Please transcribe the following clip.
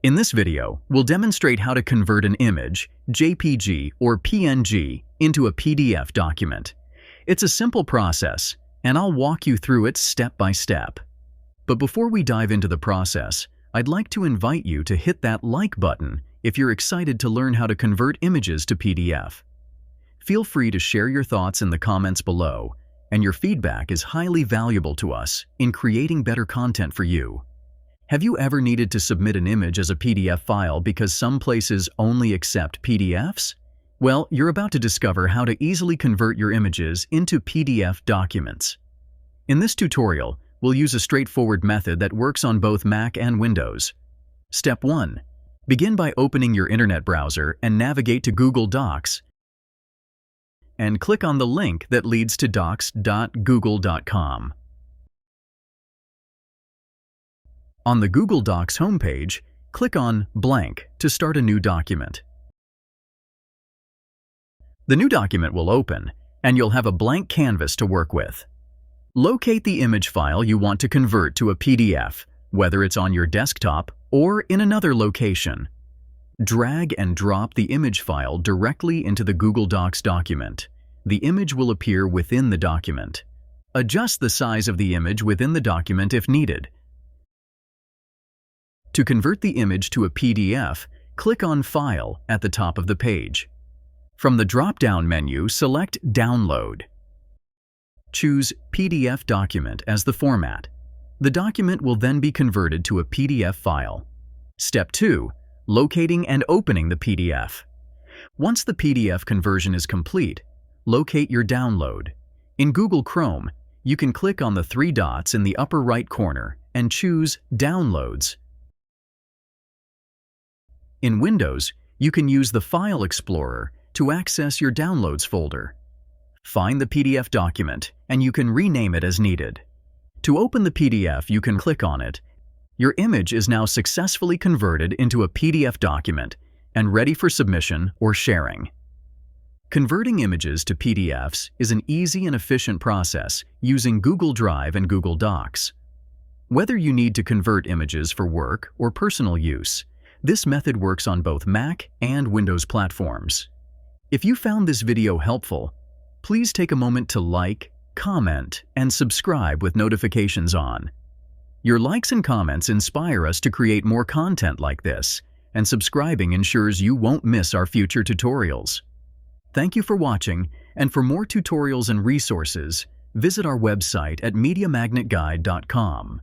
In this video, we'll demonstrate how to convert an image, JPG or PNG, into a PDF document. It's a simple process, and I'll walk you through it step by step. But before we dive into the process, I'd like to invite you to hit that like button if you're excited to learn how to convert images to PDF. Feel free to share your thoughts in the comments below, and your feedback is highly valuable to us in creating better content for you. Have you ever needed to submit an image as a PDF file because some places only accept PDFs? Well, you're about to discover how to easily convert your images into PDF documents. In this tutorial, we'll use a straightforward method that works on both Mac and Windows. Step 1. Begin by opening your internet browser and navigate to Google Docs and click on the link that leads to docs.google.com. On the Google Docs homepage, click on Blank to start a new document. The new document will open, and you'll have a blank canvas to work with. Locate the image file you want to convert to a PDF, whether it's on your desktop or in another location. Drag and drop the image file directly into the Google Docs document. The image will appear within the document. Adjust the size of the image within the document if needed. To convert the image to a PDF, click on File at the top of the page. From the drop-down menu, select Download. Choose PDF document as the format. The document will then be converted to a PDF file. Step 2. Locating and opening the PDF. Once the PDF conversion is complete, locate your download. In Google Chrome, you can click on the three dots in the upper right corner and choose Downloads. In Windows, you can use the File Explorer to access your Downloads folder. Find the PDF document, and you can rename it as needed. To open the PDF, you can click on it. Your image is now successfully converted into a PDF document and ready for submission or sharing. Converting images to PDFs is an easy and efficient process using Google Drive and Google Docs. Whether you need to convert images for work or personal use, this method works on both Mac and Windows platforms. If you found this video helpful, please take a moment to like, comment, and subscribe with notifications on. Your likes and comments inspire us to create more content like this, and subscribing ensures you won't miss our future tutorials. Thank you for watching, and for more tutorials and resources, visit our website at MediaMagnetGuide.com.